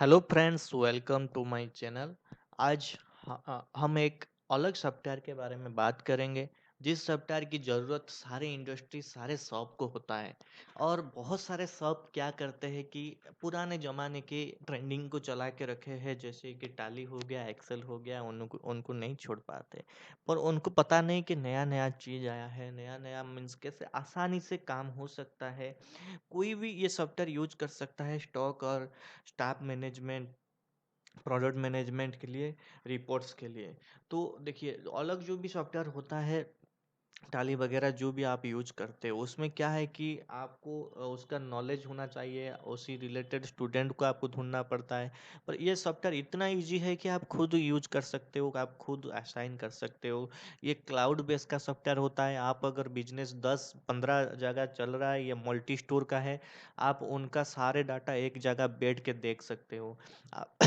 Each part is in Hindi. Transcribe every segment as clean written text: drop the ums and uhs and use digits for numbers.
Hello friends, welcome to my channel. आज हम एक अलग सॉफ्टवेयर के बारे में बात करेंगे जिस सॉफ्टवेयर की ज़रूरत सारे इंडस्ट्री सारे शॉप को होता है। और बहुत सारे शॉप क्या करते हैं कि पुराने ज़माने के ट्रेंडिंग को चला के रखे हैं, जैसे कि टैली हो गया, एक्सेल हो गया, उनको उनको नहीं छोड़ पाते। पर उनको पता नहीं कि नया नया चीज़ आया है, नया नया मीन्स कैसे आसानी से काम हो सकता है। कोई भी ये सॉफ्टवेयर यूज कर सकता है स्टॉक और स्टाफ मैनेजमेंट, प्रोडक्ट मैनेजमेंट के लिए, रिपोर्ट्स के लिए। तो देखिए, अलग जो भी सॉफ्टवेयर होता है, टाली वगैरह जो भी आप यूज करते हो, उसमें क्या है कि आपको उसका नॉलेज होना चाहिए, उसी रिलेटेड स्टूडेंट को आपको ढूंढना पड़ता है। पर ये सॉफ्टवेयर इतना इजी है कि आप खुद यूज कर सकते हो, आप खुद असाइन कर सकते हो। ये क्लाउड बेस्ड का सॉफ्टवेयर होता है। आप अगर बिजनेस 10-15 जगह चल रहा है या मल्टी स्टोर का है, आप उनका सारे डाटा एक जगह बैठ के देख सकते हो। आप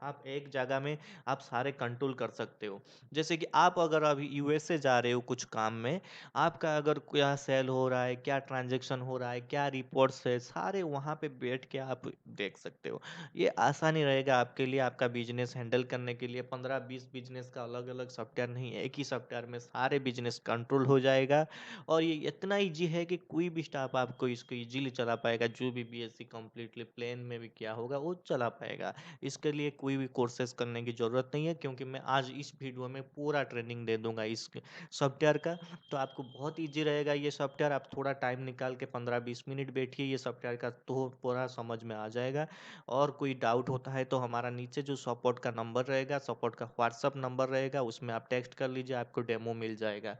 आप एक जगह में आप सारे कंट्रोल कर सकते हो। जैसे कि आप अगर अभी यूएसए जा रहे हो कुछ काम में, आपका अगर क्या सेल हो रहा है, क्या ट्रांजैक्शन हो रहा है, क्या रिपोर्ट्स है, सारे वहाँ पे बैठ के आप देख सकते हो। ये आसानी रहेगा आपके लिए, आपका बिजनेस हैंडल करने के लिए। 15-20 बिजनेस का अलग अलग सॉफ्टवेयर नहीं, एक ही सॉफ्टवेयर में सारे बिजनेस कंट्रोल हो जाएगा। और ये इतना ईजी है कि कोई भी स्टाफ आपको इसको इजीली चला पाएगा। जो भी बीएससी कंप्लीटली प्लेन में भी किया होगा वो चला पाएगा। इसके लिए कोई भी कोर्सेज करने की ज़रूरत नहीं है, क्योंकि मैं आज इस वीडियो में पूरा ट्रेनिंग दे दूंगा इस सॉफ्टवेयर का। तो आपको बहुत ईजी रहेगा ये सॉफ्टवेयर। आप थोड़ा टाइम निकाल के 15-20 मिनट बैठिए, ये सॉफ्टवेयर का तो पूरा समझ में आ जाएगा। और कोई डाउट होता है तो हमारा नीचे जो सपोर्ट का नंबर रहेगा, सपोर्ट का व्हाट्सअप नंबर रहेगा, उसमें आप टेक्स्ट कर लीजिए, आपको डेमो मिल जाएगा।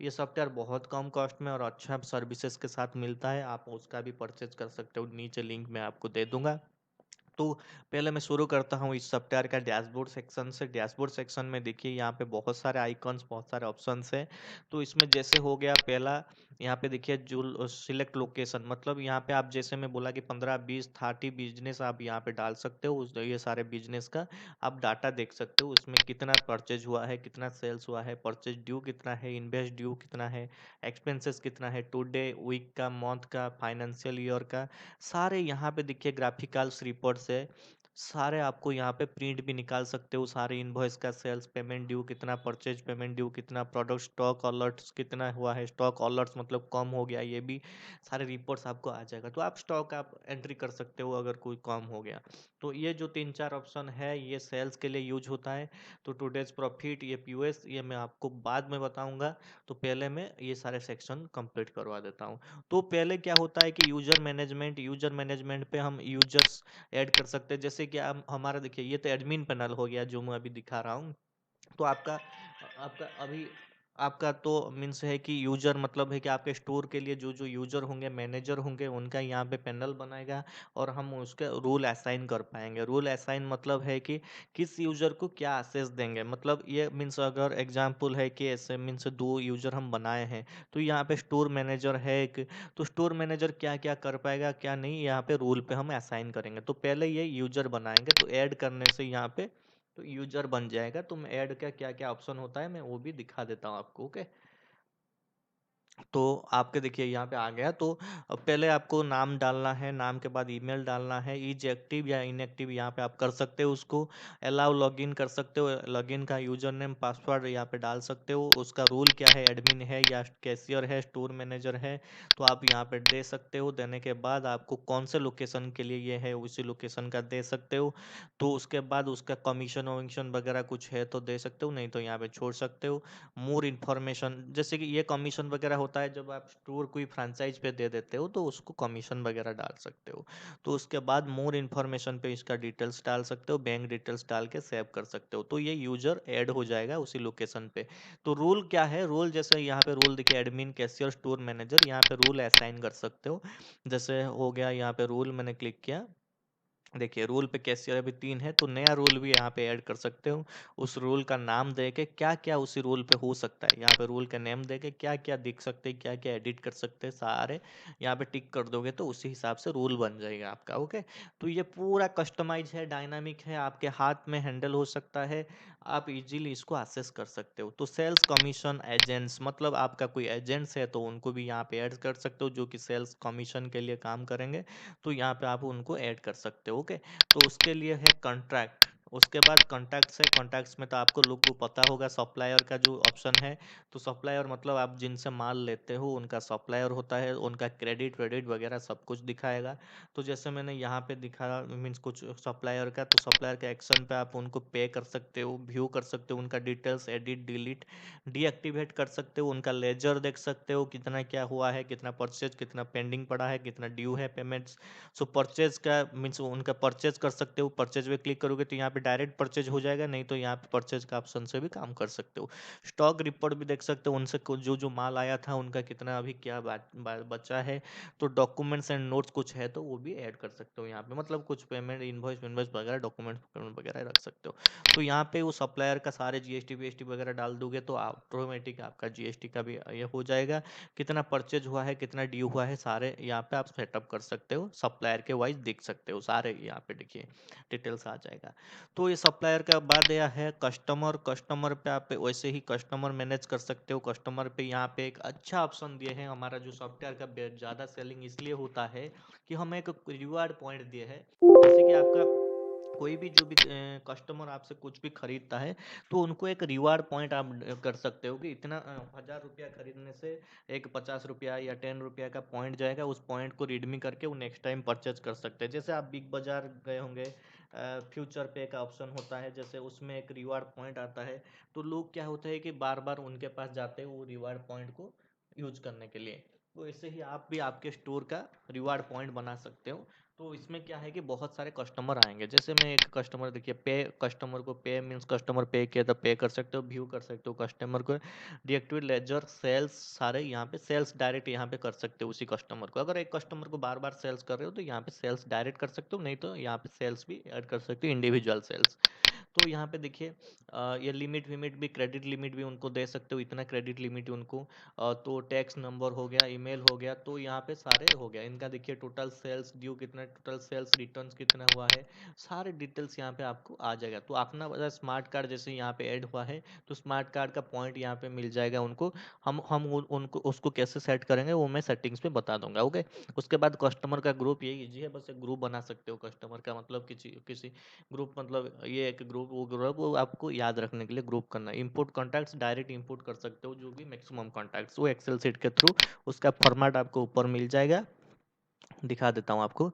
ये सॉफ्टवेयर बहुत कम कॉस्ट में और अच्छा सर्विसेज के साथ मिलता है, आप उसका भी परचेज कर सकते हो। नीचे लिंक मैं आपको दे दूंगा। तो पहले मैं शुरू करता हूँ इस सॉफ्टवेयर का डैशबोर्ड सेक्शन से। डैशबोर्ड सेक्शन में देखिए, यहाँ पे बहुत सारे आइकॉन्स, बहुत सारे ऑप्शंस हैं। तो इसमें जैसे हो गया पहला, यहाँ पे देखिए जो सिलेक्ट लोकेशन, मतलब यहाँ पे आप जैसे मैं बोला कि 15-20-30 बिजनेस आप यहाँ पे डाल सकते हो। ये सारे बिजनेस का आप डाटा देख सकते हो। उसमें कितना परचेज हुआ है, कितना सेल्स हुआ है, परचेज ड्यू कितना है, इन्वेस्ट ड्यू कितना है, एक्सपेंसेस कितना है, टुडे, वीक का, मंथ का, फाइनेंशियल ईयर का। सारे यहाँ पे देखिए ग्राफिकल्स रिपोर्ट्स है। सारे आपको यहाँ पे प्रिंट भी निकाल सकते हो, सारे इनवॉइस का, सेल्स पेमेंट ड्यू कितना, परचेज पेमेंट ड्यू कितना, प्रोडक्ट स्टॉक अलर्ट्स कितना हुआ है, स्टॉक अलर्ट्स मतलब कम हो गया, ये भी सारे रिपोर्ट्स आपको आ जाएगा। तो आप स्टॉक आप एंट्री कर सकते हो अगर कोई कम हो गया। तो ये जो 3-4 ऑप्शन है, ये सेल्स के लिए यूज होता है। तो टुडेज प्रॉफिट, ये पीओएस, ये मैं आपको बाद में बताऊंगा। तो पहले मैं ये सारे सेक्शन कंप्लीट करवा देता हूँ। तो पहले क्या होता है कि यूजर मैनेजमेंट पे हम यूजर्स ऐड कर सकते हैं। जैसे कि आप हमारा देखिए, ये तो एडमिन पैनल हो गया जो मैं अभी दिखा रहा हूँ। तो आपका आपका अभी आपका तो मीन्स है कि यूजर मतलब है कि आपके स्टोर के लिए जो जो यूजर होंगे, मैनेजर होंगे, उनका यहाँ पे पैनल बनाएगा। और हम उसके रूल असाइन कर पाएंगे। रूल असाइन मतलब है कि किस यूजर को क्या एक्सेस देंगे। मतलब ये मीन्स अगर एग्जांपल है कि ऐसे मीन्स दो यूजर हम बनाए हैं, तो यहाँ पे स्टोर मैनेजर है एक। तो स्टोर मैनेजर क्या क्या कर पाएगा, क्या नहीं, यहाँ पे रूल पे हम असाइन करेंगे। तो पहले ये यूजर बनाएंगे, तो ऐड करने से यहाँ पे तो यूजर बन जाएगा। तो मैं ऐड का क्या क्या ऑप्शन होता है मैं वो भी दिखा देता हूँ आपको। ओके, तो आपके देखिए यहाँ पे आ गया। तो पहले आपको नाम डालना है, नाम के बाद ईमेल डालना है, इज एक्टिव या इनएक्टिव यहाँ पे आप कर सकते हो उसको। अलाउ लॉगिन कर सकते हो, लॉगिन का यूजर नेम पासवर्ड यहाँ पे डाल सकते हो। उसका रूल क्या है, एडमिन है या कैशियर है, स्टोर मैनेजर है, तो आप यहाँ पे दे सकते हो। देने के बाद आपको कौन से लोकेशन के लिए ये है, उसी लोकेशन का दे सकते हो। तो उसके बाद उसका कमीशन वमीशन वगैरह कुछ है तो दे सकते हो, नहीं तो यहाँ पे छोड़ सकते हो। मोर इन्फॉर्मेशन, जैसे कि ये कमीशन वगैरह होता है जब आप स्टोर कोई फ्रेंचाइज पे दे देते हो, तो उसको कमीशन वगैरह डाल सकते हो। तो उसके बाद मोर इन्फॉर्मेशन पे इसका डिटेल्स डाल सकते हो, बैंक डिटेल्स डाल के सेव कर सकते हो। तो ये यूजर ऐड हो जाएगा उसी लोकेशन पे। तो रूल क्या है, रूल जैसे यहाँ पे रूल देखिए, एडमिन, कैशियर, स्टोर मैनेजर, यहाँ पे रूल असाइन कर सकते हो। जैसे हो गया यहाँ पे रूल, मैंने क्लिक किया। देखिए रूल पे कैशियर अभी 3 है, तो नया रूल भी यहाँ पे ऐड कर सकते हो। उस रूल का नाम दे के क्या क्या उसी रूल पे हो सकता है, यहाँ पे रूल का नेम दे के क्या क्या दिख सकते हैं, क्या क्या एडिट कर सकते हैं, सारे यहाँ पे टिक कर दोगे तो उसी हिसाब से रूल बन जाएगा आपका। ओके, तो ये पूरा कस्टमाइज है, डायनामिक है, आपके हाथ में हैंडल हो सकता है। आप इजीली इसको एक्सेस कर सकते हो। तो सेल्स कमीशन एजेंट्स, मतलब आपका कोई एजेंट्स है तो उनको भी यहाँ पे ऐड कर सकते हो, जो कि सेल्स कमीशन के लिए काम करेंगे, तो यहाँ पे आप उनको ऐड कर सकते हो। ओके, तो उसके लिए है कॉन्ट्रैक्ट। उसके बाद कॉन्टैक्ट्स है। कॉन्टैक्ट्स में तो आपको लोग को पता होगा सप्लायर का जो ऑप्शन है। तो सप्लायर मतलब आप जिनसे माल लेते हो उनका सप्लायर होता है, उनका क्रेडिट वेडिट वगैरह सब कुछ दिखाएगा। तो जैसे मैंने यहाँ पे दिखा मीन्स कुछ सप्लायर का, तो सप्लायर के एक्शन पे आप उनको पे कर सकते हो, व्यू कर सकते हो, उनका डिटेल्स एडिट डिलीट डीएक्टिवेट कर सकते हो, उनका लेजर देख सकते हो कितना क्या हुआ है, कितना परचेज, कितना पेंडिंग पड़ा है, कितना ड्यू है पेमेंट्स। सो परचेज का मीन्स उनका परचेज कर सकते हो। परचेज पे क्लिक करोगे तो यहाँ पे डायरेक्ट परचेज हो जाएगा, नहीं तो यहाँ पे परचेज का ऑप्शन से भी काम कर सकते हो। स्टॉक रिपोर्ट भी देख सकते हो, उनसे जो जो माल आया था उनका कितना अभी क्या बचा है। तो डॉक्यूमेंट्स एंड नोट्स कुछ है तो वो भी ऐड कर सकते हो यहाँ पे, मतलब कुछ पेमेंट इनवॉइस इनवॉइस वगैरह डॉक्यूमेंट वगैरह रख सकते हो। तो यहाँ पे वो सप्लायर का सारे जीएसटी वीएसटी वगैरह डाल दोगे तो ऑटोमेटिक आपका जीएसटी का भी ये हो जाएगा। कितना परचेज हुआ है, कितना ड्यू हुआ है, सारे यहाँ पे आप सेटअप कर सकते हो, सप्लायर के वाइज देख सकते हो सारे। यहाँ पे देखिए डिटेल्स आ जाएगा। तो ये सप्लायर का बाद यह है कस्टमर। कस्टमर पे आप वैसे ही कस्टमर मैनेज कर सकते हो। कस्टमर पे यहाँ पे एक अच्छा ऑप्शन दिए हैं। हमारा जो सॉफ्टवेयर का ज़्यादा सेलिंग इसलिए होता है कि हमें एक रिवार्ड पॉइंट दिए हैं। जैसे कि आपका कोई भी जो भी कस्टमर आपसे कुछ भी खरीदता है तो उनको एक रिवार्ड पॉइंट आप कर सकते हो कि इतना 1000 रुपया खरीदने से एक 50 रुपया या 10 रुपया का पॉइंट जाएगा। उस पॉइंट को रिडमी करके वो नेक्स्ट टाइम परचेज कर सकते हैं। जैसे आप बिग बाजार गए होंगे, फ्यूचर पे का ऑप्शन होता है, जैसे उसमें एक रिवार्ड पॉइंट आता है। तो लोग क्या होता है कि बार बार उनके पास जाते हैं वो रिवार्ड पॉइंट को यूज करने के लिए। तो इससे ही आप भी आपके स्टोर का रिवार्ड पॉइंट बना सकते हो। तो इसमें क्या है कि बहुत सारे कस्टमर आएंगे। जैसे मैं एक कस्टमर देखिए पे, कस्टमर को पे मीन्स कस्टमर पे किया तो पे कर सकते हो, व्यू कर सकते हो कस्टमर को, डीएक्टिवेट लेजर सेल्स सारे यहाँ पे सेल्स डायरेक्ट यहाँ पे कर सकते हो उसी कस्टमर को। अगर एक कस्टमर को बार बार सेल्स कर रहे हो तो यहाँ पे सेल्स डायरेक्ट कर सकते हो, नहीं तो यहाँ पे सेल्स भी ऐड कर सकते हो, इंडिविजुअल सेल्स। तो यहाँ पे देखिए ये लिमिट विमिट भी, क्रेडिट लिमिट भी उनको दे सकते हो, इतना क्रेडिट लिमिट उनको। तो टैक्स नंबर हो गया, ईमेल हो गया, तो यहाँ पे सारे हो गया इनका। देखिए टोटल सेल्स ड्यू कितना, टोटल सेल्स रिटर्न्स कितना हुआ है, सारे डिटेल्स यहाँ पे आपको आ जाएगा। तो अपना स्मार्ट कार्ड जैसे यहाँ पे ऐड हुआ है तो स्मार्ट कार्ड का पॉइंट यहाँ पे मिल जाएगा उनको। हम उनको उसको कैसे सेट करेंगे वो मैं सेटिंग्स में बता दूंगा। ओके, उसके बाद कस्टमर का ग्रुप, ये इजी है, बस एक ग्रुप बना सकते हो कस्टमर का, मतलब किसी किसी ग्रुप, मतलब ये एक ग्रुप, वो ग्रुप वो आपको याद रखने के लिए ग्रुप करना है। इंपोर्ट कॉन्टैक्ट्स डायरेक्ट इंपोर्ट कर सकते हो, जो भी मैक्सिमम कॉन्टैक्ट्स वो एक्सेल सीट के थ्रू, उसका फॉर्मेट आपको ऊपर मिल जाएगा। दिखा देता हूँ आपको,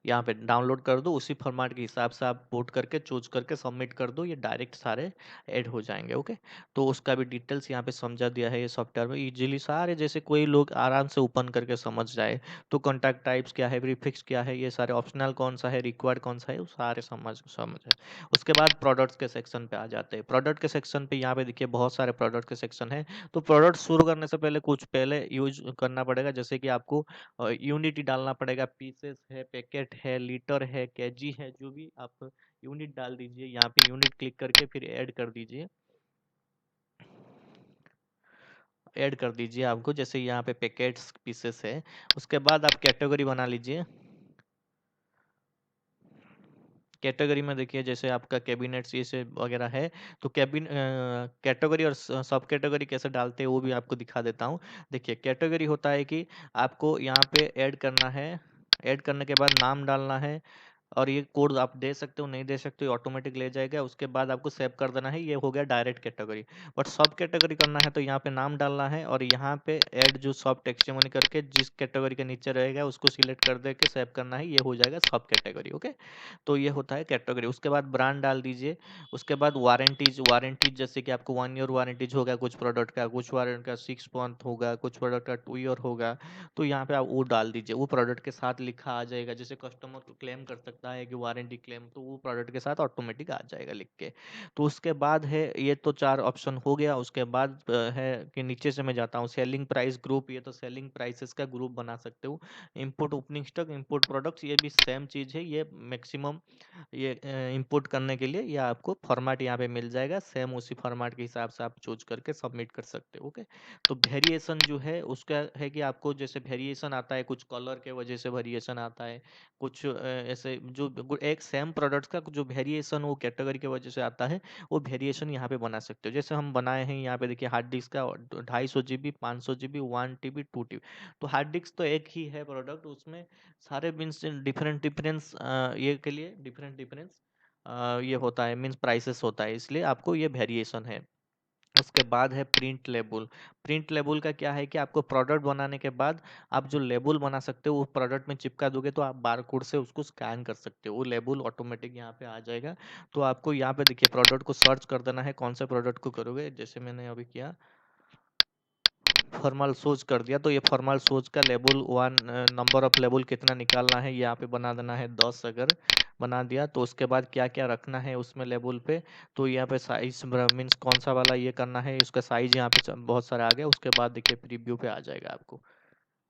यहाँ पे डाउनलोड कर दो, उसी फॉर्मेट के हिसाब से आप पोर्ट करके चूज करके सबमिट कर दो, ये डायरेक्ट सारे ऐड हो जाएंगे। ओके, तो उसका भी डिटेल्स यहाँ पे समझा दिया है ये सॉफ्टवेयर में इजीली सारे, जैसे कोई लोग आराम से ओपन करके समझ जाए। तो कॉन्टैक्ट टाइप्स क्या है, प्रीफिक्स क्या है, ये सारे ऑप्शनल कौन सा है, रिक्वायर्ड कौन सा है, वो सारे समझ समझ है। उसके बाद प्रोडक्ट्स के सेक्शन पे आ जाते हैं। प्रोडक्ट के सेक्शन पे यहाँ पे देखिए बहुत सारे प्रोडक्ट के सेक्शन है। तो प्रोडक्ट शुरू करने से पहले कुछ पहले यूज करना पड़ेगा, जैसे कि आपको यूनिट डालना पड़ेगा, पीसेस है, पैकेट है, लीटर है, केजी है, जो भी आप यूनिट डाल दीजिए। यहाँ पे यूनिट क्लिक करके फिर ऐड कर दीजिए, ऐड कर दीजिए आपको, जैसे यहाँ पे पैकेट्स पीसेस है। उसके बाद आप कैटेगरी बना लीजिए। कैटेगरी में देखिए जैसे आपका कैबिनेट्स ये से वगैरह है, तो कैटेगरी और सब कैटेगरी कैसे डालते हैं वो भी आपको दिखा देता हूँ। देखिए कैटेगरी होता है कि आपको यहाँ पे ऐड करना है, ऐड करने के बाद नाम डालना है, और ये कोड आप दे सकते हो, नहीं दे सकते हो, ऑटोमेटिक ले जाएगा। उसके बाद आपको सेव कर देना है, ये हो गया डायरेक्ट कैटेगरी। बट सब कैटेगरी करना है तो यहाँ पे नाम डालना है, और यहाँ पे ऐड जो सब टेक्स्टिमोनी करके जिस कैटेगरी के नीचे रहेगा उसको सिलेक्ट कर दे के सेव करना है, ये हो जाएगा सब कैटेगरी। ओके, तो ये होता है कैटेगरी। उसके बाद ब्रांड डाल दीजिए। उसके बाद वारंटीज, वारंटीज जैसे कि आपको 1 ईयर वारंटीज होगा कुछ प्रोडक्ट का, कुछ वारंटी का 6 मंथ होगा, कुछ प्रोडक्ट का 2 ईयर होगा। तो यहाँ पे आप वो डाल दीजिए, वो प्रोडक्ट के साथ लिखा आ जाएगा। जैसे कस्टमर को क्लेम कर सकता है कि वारंटी क्लेम, तो वो प्रोडक्ट के साथ ऑटोमेटिक आ जाएगा लिख के। तो उसके बाद है, ये तो 4 ऑप्शन हो गया। उसके बाद है कि नीचे से मैं जाता हूँ सेलिंग प्राइस ग्रुप, ये तो सेलिंग प्राइसेस का ग्रुप बना सकते हो। Import opening stock, import products, ये भी सेम चीज़ है, ये मैक्सिमम ये इंपोर्ट करने के लिए, या आपको फॉर्मेट यहाँ पे मिल जाएगा सेम, उसी फॉर्मेट के हिसाब से आप चूज करके सबमिट कर सकते हो। ओके, तो वेरिएशन जो है उसका है कि आपको जैसे वेरिएशन आता है, कुछ कलर के वजह से वेरिएशन आता है, कुछ ऐसे जो एक सेम प्रोडक्ट्स का जो वेरिएशन वो कैटेगरी की वजह से आता है, वो वेरिएशन यहाँ पे बना सकते हो। जैसे हम बनाए हैं यहाँ पे देखिए, हार्ड डिस्क का 250 GB, 500 GB, 1 TB, 2 TB। तो हार्ड डिस्क तो एक ही है प्रोडक्ट, उसमें सारे मीन्स डिफरेंट डिफरेंस ये के लिए डिफरेंट डिफरेंस ये होता है, मीन्स प्राइसेस होता है, इसलिए आपको ये वेरिएशन है। उसके बाद है प्रिंट लेबल। प्रिंट लेबल का क्या है कि आपको प्रोडक्ट बनाने के बाद आप जो लेबल बना सकते हो वो प्रोडक्ट में चिपका दोगे, तो आप बारकोड से उसको स्कैन कर सकते हो, वो लेबल ऑटोमेटिक यहाँ पे आ जाएगा। तो आपको यहाँ पे देखिए प्रोडक्ट को सर्च कर देना है, कौन से प्रोडक्ट को करोगे, जैसे मैंने अभी किया फॉर्मल सोच कर दिया, तो ये फॉर्मल सोच का label one, number of label कितना निकालना है यहाँ पे बना देना है 10। अगर बना दिया तो उसके बाद क्या क्या रखना है उसमें लेबल पे, तो यहाँ पे साइज मीन्स कौन सा वाला ये करना है, उसका साइज यहाँ पे बहुत सारा आ गया। उसके बाद देखिए प्रीव्यू पे आ जाएगा आपको,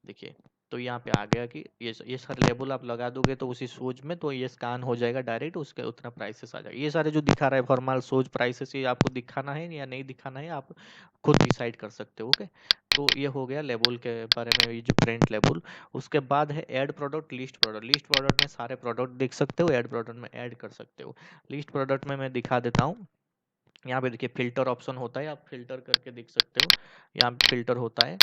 देखिए तो यहाँ पे आ गया कि ये सारे लेबल आप लगा दोगे तो उसी सोच में, तो ये स्कैन हो जाएगा डायरेक्ट, उसके उतना प्राइसेस आ जाएगा। ये सारे जो दिखा रहा है फॉर्मल सोच प्राइसेस, ये आपको दिखाना है या नहीं दिखाना है आप खुद डिसाइड कर सकते हो। ओके, तो ये हो गया लेबल के बारे में, ये जो प्रिंट लेबल। उसके बाद है add product, list product. List product में सारे प्रोडक्ट देख सकते हो, ऐड प्रोडक्ट में ऐड कर सकते हो। लिस्ट प्रोडक्ट में मैं दिखा देता हूँ। यहाँ पे देखिए फिल्टर ऑप्शन होता है, आप फिल्टर करके देख सकते हो, यहाँ पे फिल्टर होता है।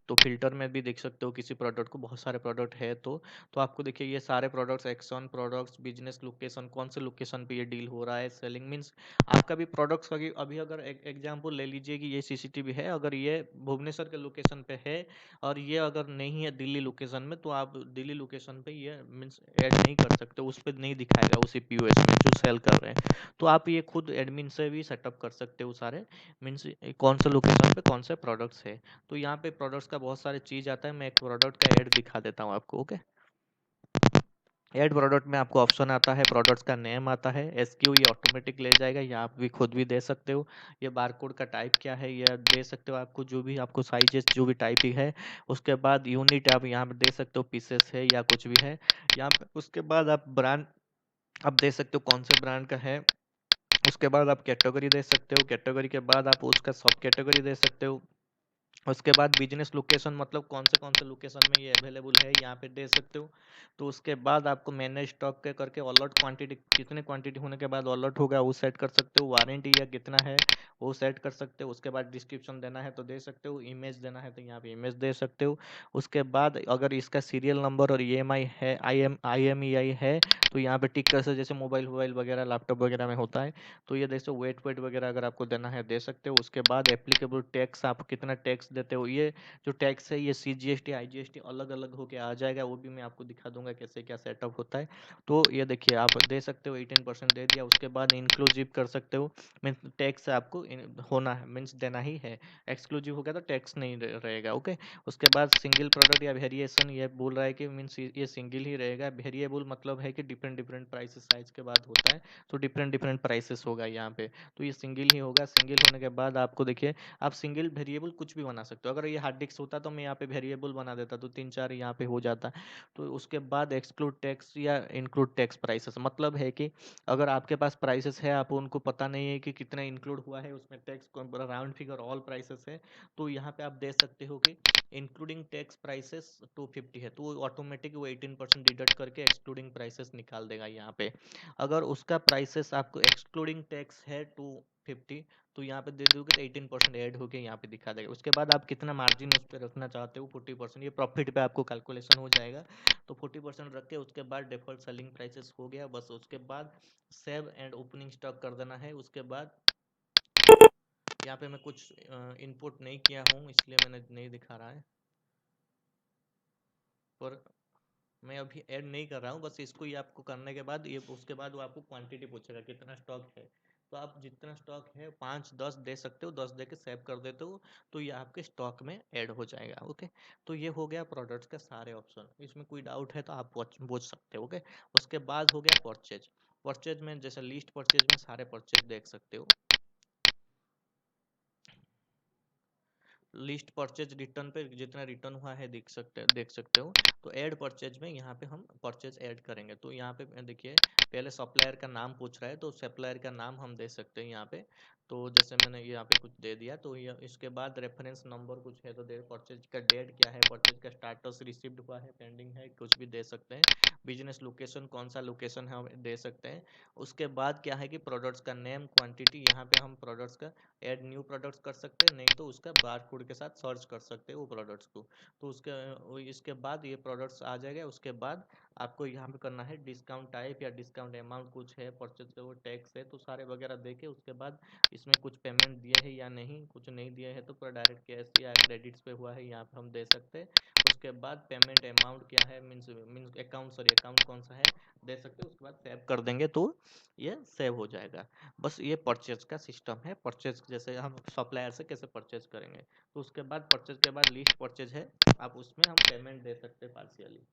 तो फिल्टर में भी देख सकते हो किसी प्रोडक्ट को, बहुत सारे प्रोडक्ट है तो आपको देखिए ये सारे products, action products, business location, कौन से लोकेशन पे ये डील हो रहा है, सेलिंग मींस आपका भी प्रोडक्ट्स का अभी अगर एक एग्जांपल ले लीजिए कि ये सीसीटीवी है, अगर ये भुवनेश्वर के लोकेशन पे है और ये अगर नहीं है दिल्ली लोकेशन में, तो आप दिल्ली लोकेशन पे ये मीन्स ऐड नहीं कर सकते, उस पर नहीं दिखाएगा उसी पीओएस में जो सेल कर रहे हैं। तो आप ये खुद एडमिन से भी सेटअप कर सकते हो सारे, मीन्स कौन से लोकेशन पे कौन से प्रोडक्ट्स है। तो यहाँ पे प्रोडक्ट्स का बहुत सारे चीज आता है, मैं एक प्रोडक्ट का ऐड दिखा देता हूँ आपको। ओके, ऐड प्रोडक्ट में आपको ऑप्शन आता है, प्रोडक्ट्स का नेम आता है, एसक्यू ये ऑटोमेटिक ले जाएगा, ये आप भी खुद भी दे सकते हो। ये बारकोड का टाइप क्या है ये दे सकते हो, आपको जो भी आपको साइजेस जो भी टाइप ही है। उसके बाद यूनिट आप यहाँ पे दे सकते हो, पीसेस है या कुछ भी है यहाँ पे। उसके बाद आप ब्रांड आप दे सकते हो कौन से ब्रांड का है। उसके बाद आप कैटेगरी दे सकते हो, कैटेगरी के बाद आप उसका सब कैटेगरी दे सकते हो। उसके बाद बिजनेस लोकेशन मतलब कौन से लोकेशन में ये अवेलेबल है यहाँ पे दे सकते हो। तो उसके बाद आपको मैनेज स्टॉक के करके अलर्ट क्वांटिटी, कितने क्वांटिटी होने के बाद अलर्ट होगा वो सेट कर सकते हो। वारंटी या कितना है वो सेट कर सकते हो। उसके बाद डिस्क्रिप्शन देना है तो दे सकते हो, इमेज देना है तो यहाँ पे इमेज दे सकते हो। उसके बाद अगर इसका सीरियल नंबर और ईएमआई है, IMEI है, तो यहाँ पे टिक कर सकते, जैसे मोबाइल वोबाइल वगैरह लैपटॉप वगैरह में होता है। तो ये देखो वेट वेट वगैरह अगर आपको देना है दे सकते हो। उसके बाद एप्लीकेबल टैक्स, आप कितना टैक्स देते हो, ये जो टैक्स है ये CGST IGST अलग अलग होके आ जाएगा, वो भी मैं आपको दिखा दूंगा कैसे क्या सेटअप होता है। तो ये देखिए आप दे सकते हो, 18% दे दिया। उसके बाद इंक्लूसिव कर सकते हो, मीन्स टैक्स आपको होना है, मीन्स देना ही है। एक्सक्लूसिव हो गया तो टैक्स नहीं रहेगा। ओके, उसके बाद सिंगल प्रोडक्ट या वेरिएशन, ये बोल रहा है कि मीन्स ये सिंगल ही रहेगा। वेरिएबल मतलब है कि डिफरेंट डिफरेंट प्राइसेस साइज के बाद होता है, तो डिफरेंट डिफरेंट प्राइसेस होगा यहाँ पे। तो ये सिंगल ही होगा। सिंगल होने के बाद आपको देखिए आप सिंगल वेरिएबल कुछ भी बना सकते हो। अगर ये हार्ड डिस्क होता तो मैं यहाँ पे वेरिएबल बना देता तो 3 4 यहाँ पे हो जाता। तो उसके बाद एक्सक्लूड टैक्स या इंक्लूड टैक्स प्राइसेस मतलब है कि अगर आपके पास प्राइसेस है, आप उनको पता नहीं है कि कितना इंक्लूड हुआ है उसमें tax, round figure all prices है, तो यहाँ पे आप दे सकते हो कि इंक्लूडिंग टैक्स प्राइसेस 250 है, तो ऑटोमेटिक वो 18% डिडक्ट करके एक्सक्लूडिंग प्राइसेस निकाल देगा यहाँ पे। अगर उसका प्राइसेस आपको एक्सक्लूडिंग टैक्स है 250, तो यहाँ पे दे दोगे तो 18% ऐड होके यहाँ पे दिखा देगा। उसके बाद आप कितना मार्जिन उस पर रखना चाहते हो, 40%, ये प्रॉफिट पे आपको कैलकुलेशन हो जाएगा। तो 40% रख के उसके बाद डिफॉल्ट सेलिंग प्राइसेस हो गया बस। उसके बाद सेव एंड ओपनिंग स्टॉक कर देना है। उसके बाद यहाँ पे मैं कुछ इनपुट नहीं किया हूँ इसलिए मैंने नहीं दिखा रहा है, पर मैं अभी ऐड नहीं कर रहा हूँ, बस इसको ही आपको करने के बाद ये उसके बाद वो आपको क्वांटिटी पूछेगा कितना स्टॉक है। तो आप जितना स्टॉक है 5 10 दे सकते हो, 10 दे के सेव कर देते हो, तो ये आपके स्टॉक में ऐड हो जाएगा। ओके, तो ये हो गया प्रोडक्ट्स के सारे ऑप्शन। इसमें कोई डाउट है तो आप पूछ सकते हो। ओके, उसके बाद हो गया परचेज। परचेज में जैसे लिस्ट परचेज में सारे परचेज देख सकते हो। लिस्ट परचेज रिटर्न पे जितना रिटर्न हुआ है देख सकते हो। तो ऐड परचेज में यहाँ पे हम परचेज ऐड करेंगे, तो यहाँ पे देखिए पहले सप्लायर का नाम पूछ रहा है, तो सप्लायर का नाम हम दे सकते हैं यहाँ पे। तो जैसे मैंने यहाँ पे कुछ दे दिया, तो ये इसके बाद रेफरेंस नंबर कुछ है तो दे, परचेज का डेट क्या है, परचेज का स्टाटस रिसीव्ड हुआ है, पेंडिंग है, कुछ भी दे सकते हैं। बिजनेस लोकेशन कौन सा लोकेशन है हम दे सकते हैं। उसके बाद क्या है कि प्रोडक्ट्स का नेम, क्वांटिटी, यहाँ पे हम प्रोडक्ट्स का ऐड न्यू प्रोडक्ट्स कर सकते हैं, नहीं तो उसका बार कोड के साथ सर्च कर सकते हैं वो प्रोडक्ट्स को। तो इसके बाद ये प्रोडक्ट्स आ जाएगा। उसके बाद आपको यहाँ पे करना है डिस्काउंट टाइप या डिस्काउंट अमाउंट कुछ है, परचेज का वो टैक्स है, तो सारे वगैरह देके उसके बाद इसमें कुछ पेमेंट दिए है या नहीं, कुछ नहीं दिए है तो पूरा डायरेक्ट कैश या क्रेडिट्स पे हुआ है यहाँ पे हम दे सकते हैं। उसके बाद पेमेंट अमाउंट क्या है, means means account, sorry account कौन सा है दे सकते हैं। उसके बाद सेव कर देंगे तो ये सेव हो जाएगा। बस ये परचेज का सिस्टम है। परचेज जैसे हम सप्लायर से कैसे परचेज करेंगे, तो उसके बाद परचेज के बाद लिस्ट परचेज है, आप उसमें हम पेमेंट दे सकते हैं पार्शियली।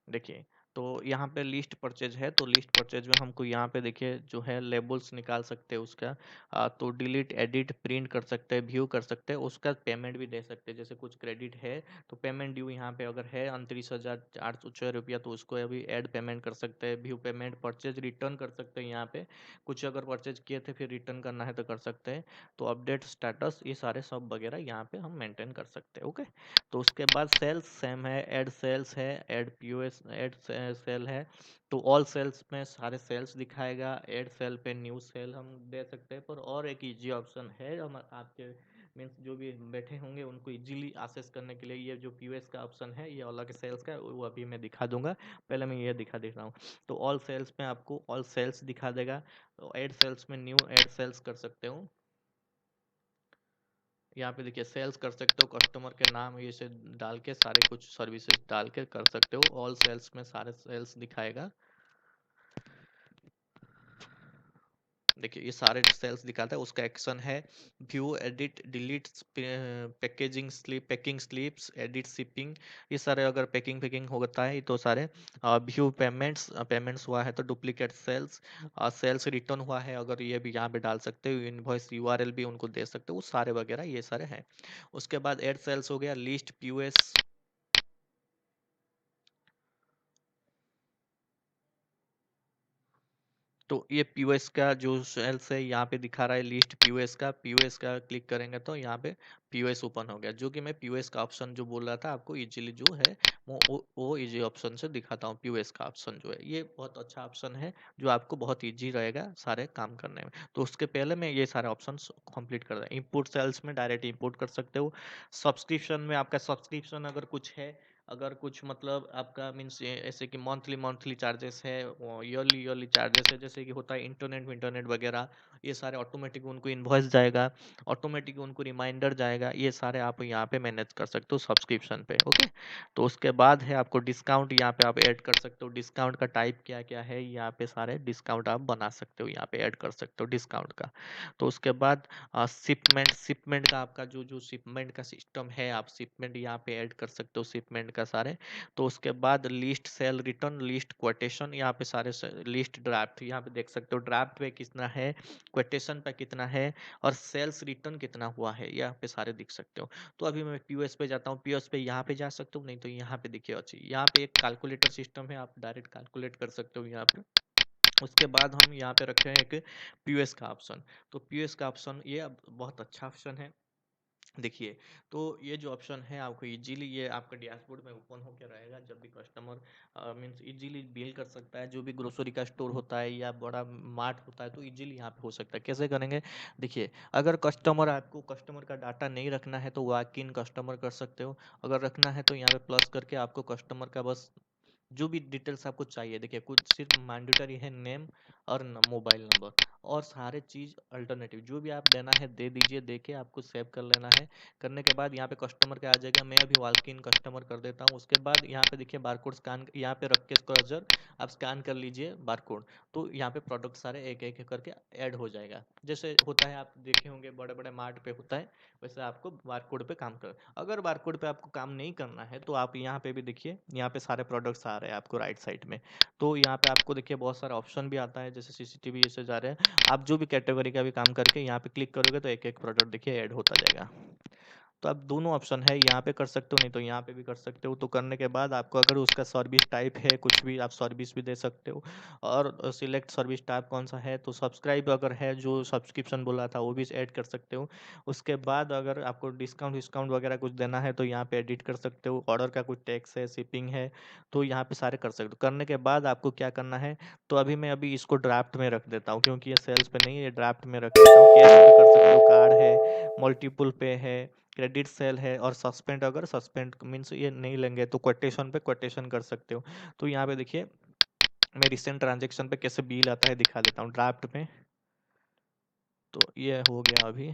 देखिए, तो यहाँ पे लिस्ट परचेज है, तो लिस्ट परचेज में हमको यहाँ पे देखिए जो है लेबल्स निकाल सकते हैं उसका। तो डिलीट, एडिट, प्रिंट कर सकते हैं, व्यू कर सकते हैं, उसका पेमेंट भी दे सकते हैं। जैसे कुछ क्रेडिट है तो पेमेंट ड्यू यहाँ पे अगर है 29,406 रुपया, तो उसको अभी ऐड पेमेंट कर सकते हैं। व्यू पेमेंट, परचेज रिटर्न कर सकते हैं यहाँ पे, कुछ अगर परचेज किए थे फिर रिटर्न करना है तो कर सकते हैं। तो अपडेट स्टेटस, ये सारे सब वगैरह यहाँ पे हम मेंटेन कर सकते हैं। ओके, तो उसके बाद सेल्स सेम है, ऐड सेल्स है, ऐड पीओएस, ऐड सेल है, तो ऑल सेल्स में सारे सेल्स दिखाएगा। ऐड सेल पे न्यू सेल हम दे सकते हैं। पर और एक इजी ऑप्शन है, हम आपके मीन्स जो भी बैठे होंगे उनको इजीली एक्सेस करने के लिए, ये जो पीओएस का ऑप्शन है ये अलग सेल्स का, वो अभी मैं दिखा दूंगा। पहले मैं ये दिखा देता हूँ। तो ऑल सेल्स में आपको ऑल सेल्स दिखा देगा। तो ऐड सेल्स में न्यू ऐड सेल्स कर सकते हो। यहाँ पे देखिए सेल्स कर सकते हो, कस्टमर के नाम ये से डाल के सारे कुछ सर्विसेज डाल के कर सकते हो। ऑल सेल्स में सारे सेल्स दिखाएगा। देखिए ये सारे सेल्स दिखाता है। उसका एक्शन है view, edit, delete, packaging slip, packing slips, edit, shipping, ये सारे अगर पैकिंग होता है तो सारे। व्यू पेमेंट्स, पेमेंट्स हुआ है तो डुप्लीकेट सेल्स, सेल्स रिटर्न हुआ है अगर ये भी यहाँ पे डाल सकते हो। इनवॉइस यूआरएल भी उनको दे सकते हो, वो सारे वगैरह ये सारे हैं। उसके बाद एड सेल्स हो गया, लिस्ट पीओएस। तो ये पीओएस का जो सेल्स है यहाँ पे दिखा रहा है, लिस्ट पीओएस का क्लिक करेंगे तो यहाँ पे पीओएस ओपन हो गया। जो कि मैं पीओएस का ऑप्शन जो बोल रहा था आपको इजीली जो है वो इजी ऑप्शन से दिखाता हूँ। पीओएस का ऑप्शन जो है ये बहुत अच्छा ऑप्शन है, जो आपको बहुत इजी रहेगा सारे काम करने में। तो उसके पहले मैं ये सारे ऑप्शन कंप्लीट कर दूँ। इनपुट सेल्स में डायरेक्ट इंपोर्ट कर सकते हो। सब्सक्रिप्शन में आपका सब्सक्रिप्शन अगर कुछ है, अगर कुछ मतलब आपका मीन्स ऐसे कि मंथली मंथली चार्जेस है, ईयरली ईयरली चार्जेस है, जैसे कि होता है इंटरनेट इंटरनेट वगैरह, ये सारे ऑटोमेटिक उनको इन्वॉइस जाएगा, ऑटोमेटिक उनको रिमाइंडर जाएगा। ये सारे आप यहाँ पे मैनेज कर सकते हो सब्सक्रिप्शन पे। ओके, तो उसके बाद है आपको डिस्काउंट, यहाँ पे आप ऐड कर सकते हो। डिस्काउंट का टाइप क्या क्या है, यहाँ पे सारे डिस्काउंट आप बना सकते हो, यहाँ पे ऐड कर सकते हो डिस्काउंट का। तो उसके बाद शिपमेंट, शिपमेंट का आपका जो जो शिपमेंट का सिस्टम है, आप शिपमेंट यहाँ पे ऐड कर सकते हो शिपमेंट का सारे। तो उसके बाद list, cell return, list quotation, यहाँ पे सारे लिस्ट, ड्राफ्ट यहाँ पे देख सकते हो ड्राफ्ट पे कितना है, क्वोटेशन पे कितना है, और सेल्स रिटर्न कितना हुआ है, यहाँ पे सारे दिख सकते हो। तो अभी मैं पीओएस पे जाता हूँ। पीओएस पे यहाँ पे जा सकते हो, नहीं तो यहाँ पे देखिए अच्छी, यहाँ पे एक कैलकुलेटर सिस्टम है, आप डायरेक्ट कैलकुलेट कर सकते हो यहाँ पे। उसके बाद हम यहाँ पे रखे हैं एक पीओएस का ऑप्शन। तो पीओएस का ऑप्शन ये अब बहुत अच्छा ऑप्शन है। देखिए, तो ये जो ऑप्शन है आपको इजीली ये आपका डैशबोर्ड में ओपन होकर रहेगा। जब भी कस्टमर मीन्स इजीली बिल कर सकता है, जो भी ग्रोसरी का स्टोर होता है या बड़ा मार्ट होता है, तो इजीली यहाँ पे हो सकता है। कैसे करेंगे, देखिए, अगर कस्टमर, आपको कस्टमर का डाटा नहीं रखना है तो वॉक इन कस्टमर कर सकते हो। अगर रखना है तो यहाँ पे प्लस करके आपको कस्टमर का बस जो भी डिटेल्स आपको चाहिए, देखिए कुछ सिर्फ मैंडेटरी है, नेम और मोबाइल नंबर, और सारे चीज़ अल्टरनेटिव जो भी आप देना है दे दीजिए, दे के आपको सेव कर लेना है। करने के बाद यहाँ पे कस्टमर का आ जाएगा, मैं अभी वॉक इन कस्टमर कर देता हूँ। उसके बाद यहाँ पे देखिए बारकोड स्कैन, यहाँ पे रख के कर्सर आप स्कैन कर लीजिए बारकोड, तो यहाँ पे प्रोडक्ट सारे एक एक करके ऐड हो जाएगा। जैसे होता है आप देखे होंगे बड़े बड़े मार्ट पे होता है, वैसे आपको बारकोड पे काम कर, अगर बारकोड पे आपको काम नहीं करना है तो आप यहाँ पे भी देखिए, यहाँ पे सारे प्रोडक्ट्स आ रहे हैं आपको राइट साइड में। तो यहाँ पे आपको देखिए बहुत सारा ऑप्शन भी आता है, जैसे सीसीटीवी ऐसे जा रहे हैं। आप जो भी कैटेगरी का भी काम करके यहाँ पे क्लिक करोगे तो एक एक प्रोडक्ट देखिए ऐड होता जाएगा। तो आप दोनों ऑप्शन है, यहाँ पे कर सकते हो नहीं तो यहाँ पे भी कर सकते हो। तो करने के बाद आपको अगर उसका सर्विस टाइप है कुछ भी, आप सर्विस भी दे सकते हो। और सिलेक्ट सर्विस टाइप कौन सा है, तो सब्सक्राइब अगर है, जो सब्सक्रिप्शन बोला था वो भी ऐड कर सकते हो। उसके बाद अगर आपको डिस्काउंट विस्काउंट वगैरह कुछ देना है तो यहाँ पे एडिट कर सकते हो। ऑर्डर का कुछ टैक्स है, शिपिंग है, तो यहाँ पे सारे कर सकते हो। करने के बाद आपको क्या करना है, तो अभी इसको ड्राफ्ट में रख देता हूँ, क्योंकि ये सेल्स पे नहीं है, ये ड्राफ्ट में रख देता हूँ। कैश भी कर सकते हो, कार्ड है, मल्टीपल पे है, क्रेडिट सेल है, और सस्पेंड, अगर सस्पेंड मीन्स ये नहीं लेंगे तो कोटेशन पे कोटेशन कर सकते हो। तो यहाँ पे देखिए, मैं रिसेंट ट्रांजेक्शन पे कैसे बिल आता है दिखा देता हूँ ड्राफ्ट में। तो ये हो गया अभी,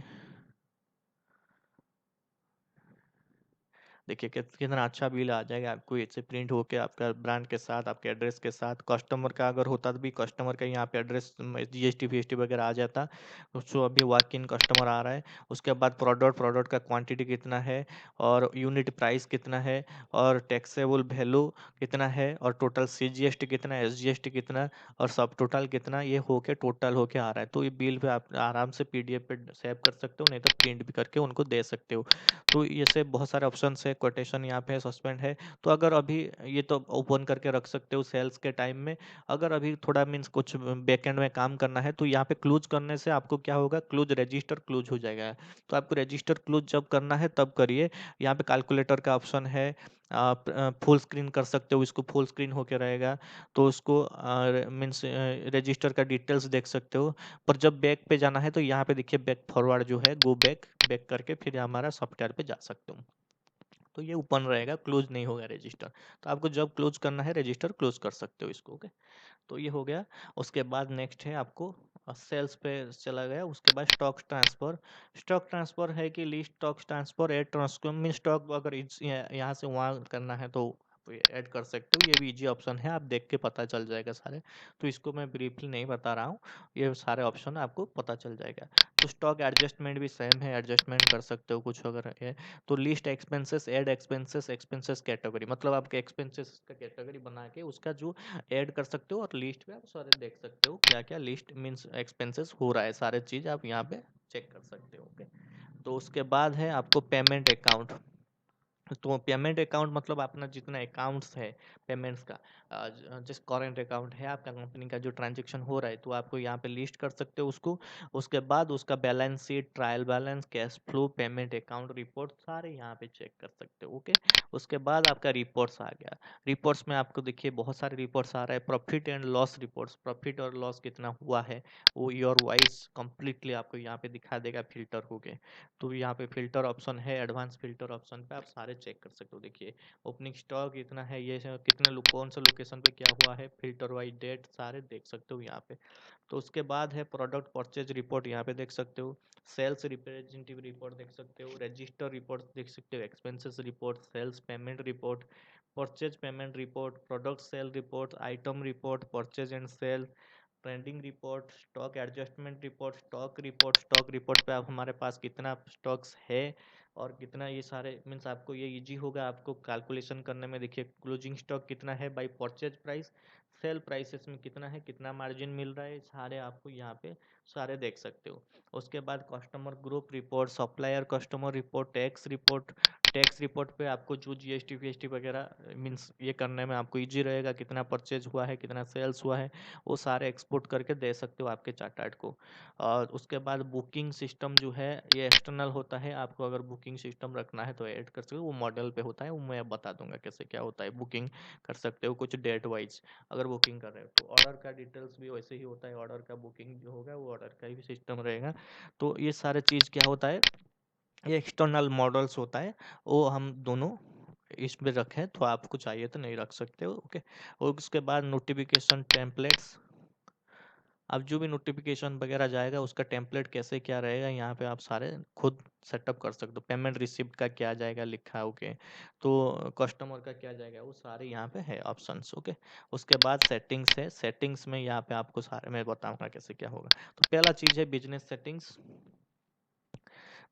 देखिए कितना अच्छा बिल आ जाएगा आपको, ऐसे प्रिंट होके आपका ब्रांड के साथ, आपके एड्रेस के साथ। कस्टमर का अगर होता तो भी कस्टमर का यहाँ पे एड्रेस, जीएसटी फीएसटी वगैरह आ जाता। तो अभी वॉक इन कस्टमर आ रहा है। उसके बाद प्रोडक्ट का क्वांटिटी कितना है, और यूनिट प्राइस कितना है, और टैक्सेबल वैल्यू कितना है, और टोटल सीजीएसटी कितना है, एसजीएसटी कितना, और सब टोटल कितना, ये होके टोटल होके आ रहा है। तो ये बिल पे आप आराम से पीडीएफ पे सेव कर सकते हो, नहीं तो प्रिंट भी करके उनको दे सकते हो। तो ऐसे बहुत सारे ऑप्शन है, कोटेशन यहाँ पे है, सस्पेंड है। तो अगर अभी ये तो ओपन करके रख सकते हो सेल्स के टाइम में। अगर अभी थोड़ा मीन्स कुछ बैकएंड में काम करना है तो यहाँ पे क्लोज करने से आपको क्या होगा, क्लोज रजिस्टर क्लोज हो जाएगा। तो आपको रजिस्टर क्लोज जब करना है तब करिए। यहाँ पे कैलकुलेटर का ऑप्शन है, आप फुल स्क्रीन कर सकते हो, इसको फुल स्क्रीन होके रहेगा। तो उसको मीन्स रजिस्टर का डिटेल्स देख सकते हो। पर जब बैक पे जाना है तो यहाँ पे देखिए, बैक फॉरवर्ड जो है, गो बैक, बैक करके फिर हमारा सॉफ्टवेयर पे जा सकते हो। तो ये ओपन रहेगा, क्लोज नहीं होगा रजिस्टर। तो आपको जब क्लोज करना है रजिस्टर क्लोज कर सकते हो इसको, ओके। तो ये हो गया। उसके बाद नेक्स्ट है आपको सेल्स पे चला गया। उसके बाद स्टॉक ट्रांसफर। स्टॉक ट्रांसफर है कि list stock transfer, add transfer mean stock अगर यहाँ से वहाँ करना है तो आप ऐड कर सकते हो। ये भी इजी ऑप्शन है, आप देख के पता चल जाएगा सारे। तो इसको मैं ब्रीफली नहीं बता रहा हूँ, ये सारे ऑप्शन आपको पता चल जाएगा। तो स्टॉक एडजस्टमेंट भी सेम है, एडजस्टमेंट कर सकते हो कुछ अगर है। तो list expenses, add expenses, expenses category, मतलब आपके एक्सपेंसेस का कैटेगरी बना के उसका जो ऐड कर सकते हो, और लिस्ट पे आप सारे देख सकते हो क्या क्या लिस्ट मीन्स एक्सपेंसेस हो रहा है, सारे चीज आप यहाँ पे चेक कर सकते हो, ओके। तो उसके बाद है आपको पेमेंट अकाउंट। तो पेमेंट अकाउंट मतलब अपना जितना अकाउंट्स है पेमेंट्स का, जिस करेंट अकाउंट है आपका कंपनी का, जो ट्रांजेक्शन हो रहा है, तो आपको यहाँ पे लिस्ट कर सकते हो उसको। उसके बाद उसका balance sheet, trial balance, cash flow, payment account report सारे यहाँ पे चेक कर सकते हो, ओके। उसके बाद आपका रिपोर्ट्स आ गया। रिपोर्ट्स में आपको देखिए बहुत सारे रिपोर्ट्स आ रहे हैं। Profit and loss reports, profit और लॉस कितना हुआ है वो ईयर वाइज कंप्लीटली आपको यहाँ पे दिखा देगा फिल्टर होके। तो यहाँ पे फिल्टर ऑप्शन है, एडवांस फिल्टर ऑप्शन पे आप सारे चेक कर सकते हो। देखिए ओपनिंग स्टॉक इतना है, ये कितने कौन सा लोकेशन पे क्या हुआ है, फिल्टर वाइज डेट सारे देख सकते हो यहाँ पे। तो उसके बाद है प्रोडक्ट परचेज रिपोर्ट, यहाँ पे देख सकते हो। सेल्स रिप्रेजेंटेटिव रिपोर्ट देख सकते हो, रजिस्टर रिपोर्ट देख सकते हो, expenses report, sales payment report, purchase payment report, product sale report, item report, purchase and sale, trending report, stock adjustment report, stock report. Stock report पे आप हमारे पास कितना स्टॉक्स है और कितना, ये सारे मीन्स आपको ये इजी होगा आपको कैलकुलेशन करने में। देखिए क्लोजिंग स्टॉक कितना है by purchase price, sale prices में कितना है, कितना मार्जिन मिल रहा है, सारे आपको यहाँ पे सारे देख सकते हो। उसके बाद customer group report, supplier customer report, tax report. Tax report पे आपको जो जीएसटी फीएसटी वगैरह मीन्स ये करने में आपको इजी रहेगा, कितना परचेज हुआ है, कितना सेल्स हुआ है, वो सारे एक्सपोर्ट करके दे सकते हो आपके चार्टर्ड को। और उसके बाद बुकिंग सिस्टम जो है ये एक्सटर्नल होता है, आपको अगर बुकिंग सिस्टम रखना है तो ऐड कर सकते हो, वो मॉडल पे होता है, वो मैं बता दूंगा कैसे क्या होता है। बुकिंग कर सकते हो कुछ डेट वाइज अगर बुकिंग कर रहे हो तो। ऑर्डर का डिटेल्स भी वैसे ही होता है, ऑर्डर का बुकिंग जो होगा वो ऑर्डर का ही सिस्टम रहेगा। तो ये सारे चीज़ क्या होता है, ये एक्सटर्नल मॉडल्स होता है, वो हम दोनों इसमें रखें तो आपको चाहिए तो नहीं रख सकते हो, ओके। और उसके बाद नोटिफिकेशन टेम्पलेट्स, अब जो भी नोटिफिकेशन वगैरह जाएगा उसका टेम्पलेट कैसे क्या रहेगा यहाँ पे आप सारे खुद सेटअप कर सकते हो। पेमेंट रिसिप्ट का क्या जाएगा लिखा, ओके। तो कस्टमर का क्या जाएगा वो सारे यहाँ पे है ऑप्शंस, ओके। उसके बाद सेटिंग्स है, सेटिंग्स में यहाँ पे आपको सारे मैं बताऊंगा कैसे क्या होगा। तो पहला चीज़ है बिजनेस सेटिंग्स।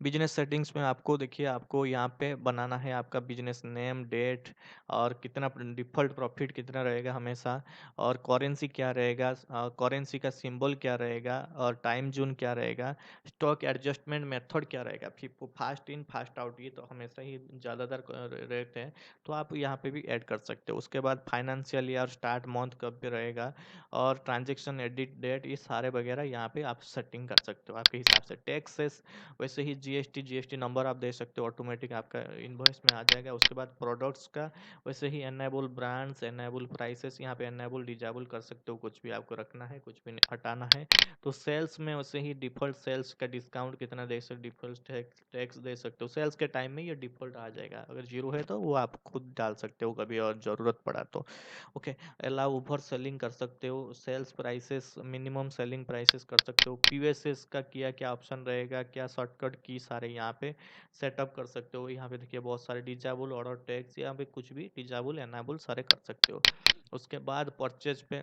बिजनेस सेटिंग्स में आपको देखिए, आपको यहाँ पे बनाना है आपका बिजनेस नेम, डेट और कितना डिफ़ॉल्ट प्रॉफिट कितना रहेगा हमेशा, और करेंसी क्या रहेगा, करेंसी का सिंबल क्या रहेगा, और टाइम जोन क्या रहेगा, स्टॉक एडजस्टमेंट मेथड क्या रहेगा, फिर फास्ट इन फास्ट आउट, ये तो हमेशा ही ज़्यादातर रहते हैं, तो आप यहाँ पे भी ऐड कर सकते हो। उसके बाद फाइनेंशियल ईयर स्टार्ट मंथ कब पे रहेगा, और ट्रांजेक्शन एडिट डेट, ये सारे वगैरह यहाँ पे आप सेटिंग कर सकते हो आपके हिसाब से। टैक्सेस वैसे ही जीएसटी नंबर आप दे सकते हो, ऑटोमेटिक आपका इनवॉइस में आ जाएगा। उसके बाद प्रोडक्ट्स का वैसे ही एनेबल ब्रांड्स, एनेबल प्राइसेस, यहाँ पे एनेबल डिजेबल कर सकते हो, कुछ भी आपको रखना है, कुछ भी हटाना है। तो सेल्स में वैसे ही डिफॉल्ट सेल्स का डिस्काउंट कितना दे सकते, डिफॉल्ट टैक्स दे सकते हो। सेल्स के टाइम में ये डिफॉल्ट आ जाएगा, अगर जीरो है तो वो आप खुद डाल सकते हो कभी और ज़रूरत पड़ा तो। ओके, अलाउ ओवर सेलिंग कर सकते हो, sales prices minimum selling prices कर सकते हो, पीवीएसएस का क्या क्या ऑप्शन रहेगा, क्या शॉर्टकट की सारे यहाँ पे सेटअप कर सकते हो। यहाँ पे देखिए बहुत सारे डिजेबल, ऑर्डर टैक्स, यहाँ पे कुछ भी डिजेबल एनेबल सारे कर सकते हो। उसके बाद परचेज पे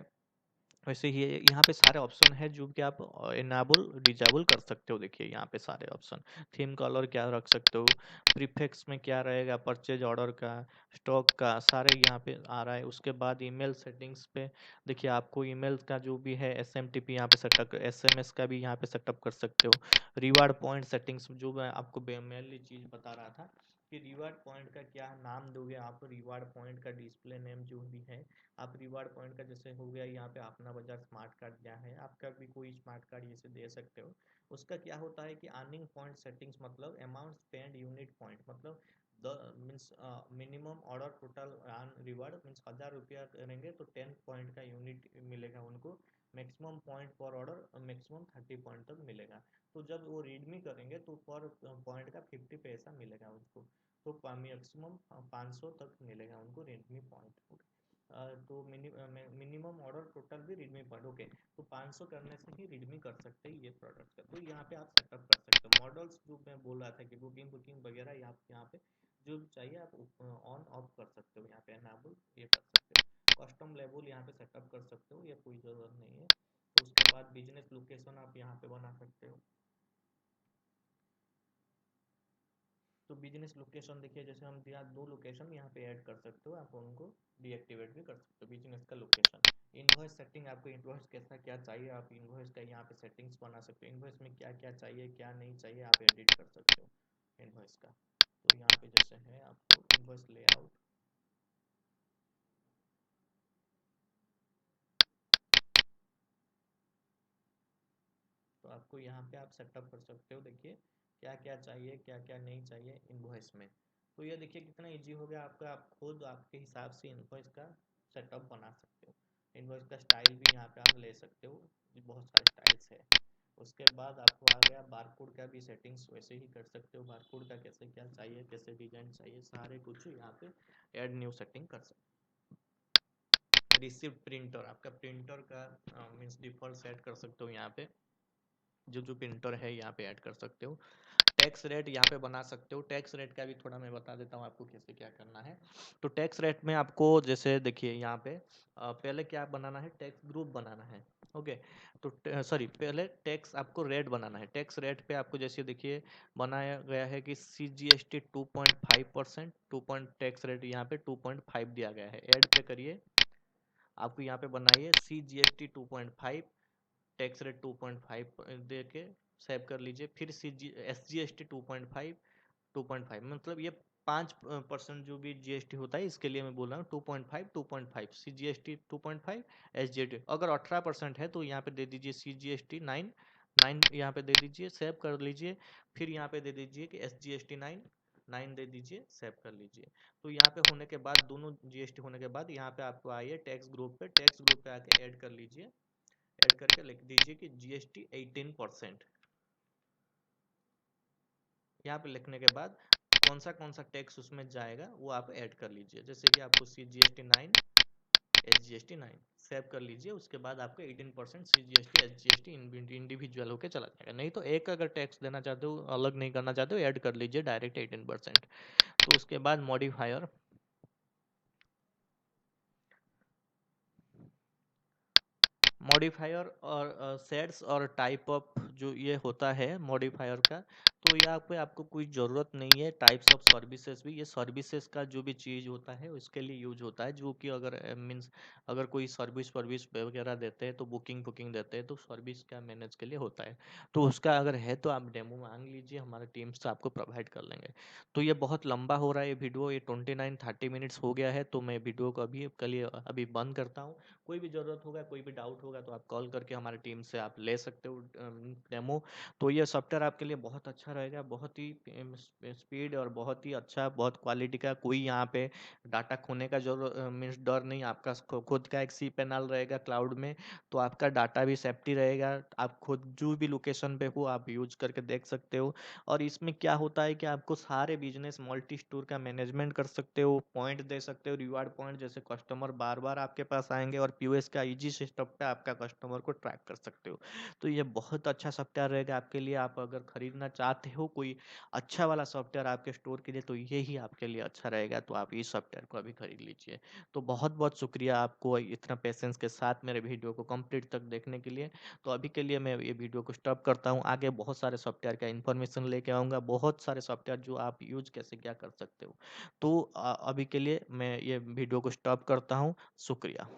वैसे ही यहाँ पे सारे ऑप्शन है जो कि आप इनेबल डिजेबल कर सकते हो। देखिए यहाँ पे सारे ऑप्शन, थीम कलर क्या रख सकते हो, प्रीफिक्स में क्या रहेगा, परचेज ऑर्डर का, स्टॉक का, सारे यहाँ पे आ रहा है। उसके बाद ईमेल सेटिंग्स पे देखिए, आपको ईमेल का जो भी है एसएमटीपी यहाँ पे सेटअप, एसएमएस का भी यहाँ पे सेटअप कर सकते हो। रिवार्ड पॉइंट सेटिंग्स, जो मैं आपको मेनली चीज़ बता रहा था कि रिवार्ड पॉइंट का क्या नाम दोगे आप, रिवार्ड पॉइंट का डिस्प्ले नेम जो भी है आप रिवार्ड पॉइंट का, जैसे हो गया यहाँ पे अपना बाजार स्मार्ट कार्ड क्या है, आपका भी कोई स्मार्ट कार्ड जैसे दे सकते हो। उसका क्या होता है कि अर्निंग पॉइंट सेटिंग्स मतलब अमाउंट स्पेंड यूनिट पॉइंट, मतलब the means minimum order total earn reward means 1000 रुपया करेंगे तो 10 पॉइंट का यूनिट मिलेगा उनको, मैक्सिमम पॉइंट पर ऑर्डर मैक्सिमम 30 पॉइंट तक मिलेगा। तो जब वो रीडमी करेंगे तो पर पॉइंट का 50 पैसा मिलेगा उनको, तो मैक्सिमम 500 तक मिलेगा उनको रेडमी पॉइंट। तो मिनिमम ऑर्डर टोटल भी रिडमी पॉइंट, ओके, तो 500 करने से ही रिडमी कर सकते हैं ये प्रोडक्ट का। तो यहाँ पे आप सेटअप कर सकते हो मॉडल्स, जो मैं बोल रहा था कि बुकिंग बुकिंग वगैरह आप यहाँ पे जो चाहिए आप ऑन ऑफ कर सकते हो, यहाँ पे एनाबल ये कर सकते हो। कस्टम लेबल यहाँ पे सेटअप कर सकते हो, ये कोई ज़रूरत नहीं है। तो उसके बाद बिजनेस लोकेशन आप यहाँ पे बना सकते हो। तो बिजनेस लोकेशन देखिए, जैसे हम दिया दो लोकेशन यहाँ पे ऐड कर सकते हो, आप उनको डीएक्टिवेट भी कर सकते हो बिजनेस का लोकेशन। इनवॉइस सेटिंग, आपको इनवॉइस कैसा क्या चाहिए आप इनवॉइस का यहाँ पे सेटिंग्स बना सकते हो, इनवॉइस में क्या क्या चाहिए क्या नहीं चाहिए आप एडिट कर सकते हो इनवॉइस का। तो यहाँ पे जैसे है आपको इनवॉइस लेआउट, तो आपको यहाँ पे आप सेटअप कर सकते हो। देखिए क्या क्या चाहिए क्या क्या नहीं चाहिए इनवॉइस में। तो ये देखिए कितना इजी हो गया आपका, आप खुद आपके हिसाब से इनवॉइस का सेटअप बना सकते हो। इनवॉइस का स्टाइल भी यहाँ पे आप ले सकते हो, बहुत सारे स्टाइल्स है। उसके बाद आपको आ गया बारकोड का भी सेटिंग्स, वैसे ही कर सकते हो, बारकोड का कैसे क्या चाहिए कैसे डिजाइन चाहिए सारे कुछ यहाँ पे ऐड न्यू सेटिंग कर सकते हो। रिसिप्ट प्रिंटर, आपका प्रिंटर का मीन्स डिफॉल्ट सेट कर सकते हो यहाँ पे, जो जो प्रिंटर है यहाँ पे ऐड कर सकते हो। टैक्स रेट यहाँ पे बना सकते हो, टैक्स रेट का भी थोड़ा मैं बता देता हूँ आपको कैसे क्या करना है। तो टैक्स रेट में आपको जैसे देखिए यहाँ पे पहले क्या बनाना है, टैक्स ग्रुप बनाना है। ओके, तो सॉरी पहले टैक्स आपको रेट बनाना है। टैक्स रेट पे आपको जैसे देखिए बनाया गया है कि CGST 2.5%, 2 पॉइंट टैक्स रेट यहाँ पे 2.5 दिया गया है, ऐड पे करिए। आपको यहाँ पे बनाइए CGST 2.5, टैक्स रेट 2.5 दे के सेव कर लीजिए। फिर SGST 2.5, 2.5 मतलब ये 5% जो भी जीएसटी होता है इसके लिए मैं बोल रहा हूँ 2.5, 2.5 CGST 2.5, SGST अगर 18% है तो यहाँ पे दे दीजिए CGST 9, 9 यहाँ पे दे दीजिए, सेव कर लीजिए। फिर यहाँ पे दे दीजिए कि SGST 9, 9 दे दीजिए, सेव कर लीजिए। तो यहाँ पे होने के बाद दोनों जीएसटी होने के बाद यहाँ पे आपको आइए टैक्स ग्रुप पे, टैक्स ग्रुप पे आके ऐड कर लीजिए। ऐड करके लिख दीजिए कि जीएसटी 18%। यहाँ पे लिखने के बाद कौन सा टैक्स उसमें जाएगा वो आप ऐड कर लीजिए, जैसे कि आपको CGST 9, SGST 9 सेव कर लीजिए। उसके बाद आपका 18% CGST SGST इंडिविजुअल होके चला जाएगा। नहीं तो एक अगर टैक्स देना चाहते हो, अलग नहीं करना चाहते हो, ऐड कर लीजिए डायरेक्ट 18%। तो उसके बाद मॉडिफायर, मॉडिफायर और सेट्स और टाइप ऑफ जो ये होता है मॉडिफायर का, तो यहाँ पे आपको कोई ज़रूरत नहीं है टाइप्स ऑफ सर्विसेज भी, ये सर्विसेज का जो भी चीज़ होता है उसके लिए यूज होता है, जो कि अगर मीन्स अगर कोई सर्विस वर्विस वगैरह देते हैं तो बुकिंग बुकिंग देते हैं तो सर्विस का मैनेज के लिए होता है। तो उसका अगर है तो आप डेमो मांग लीजिए, हमारे टीम से आपको प्रोवाइड कर लेंगे। तो ये बहुत लंबा हो रहा है ये वीडियो, ये 29-30 मिनट्स हो गया है, तो मैं वीडियो को अभी के लिए अभी बंद करता हूँ। कोई भी ज़रूरत होगा, कोई भी डाउट होगा तो आप कॉल करके हमारी टीम से आप ले सकते हो डेमो। तो ये सॉफ्टवेयर आपके लिए बहुत अच्छा रहेगा, बहुत ही स्पीड और बहुत ही अच्छा, बहुत क्वालिटी का, कोई यहाँ पे डाटा खोने का जरूरत मीन्स डर नहीं, आपका खुद का एक सी पैनल रहेगा क्लाउड में, तो आपका डाटा भी सेफ्टी रहेगा, आप खुद जो भी लोकेशन पे हो आप यूज करके देख सकते हो। और इसमें क्या होता है कि आपको सारे बिजनेस मल्टी स्टोर का मैनेजमेंट कर सकते हो, पॉइंट दे सकते हो, रिवार्ड पॉइंट, जैसे कस्टमर बार बार आपके पास आएंगे, और पीओएस का इजी सिस्टम पे आपका कस्टमर को ट्रैक कर सकते हो। तो ये बहुत अच्छा सॉफ्टवेयर रहेगा आपके लिए, आप अगर खरीदना चाहते हो कोई अच्छा वाला सॉफ्टवेयर आपके स्टोर के लिए तो ये ही आपके लिए अच्छा रहेगा, तो आप इस सॉफ्टवेयर को अभी खरीद लीजिए। तो बहुत बहुत शुक्रिया आपको इतना पेशेंस के साथ मेरे वीडियो को कंप्लीट तक देखने के लिए। तो अभी के लिए मैं ये वीडियो को स्टॉप करता हूँ, आगे बहुत सारे सॉफ्टवेयर का इन्फॉर्मेशन लेके आऊँगा, बहुत सारे सॉफ्टवेयर जो आप यूज कैसे क्या कर सकते हो। तो अभी के लिए मैं ये वीडियो को स्टॉप करता हूँ। शुक्रिया।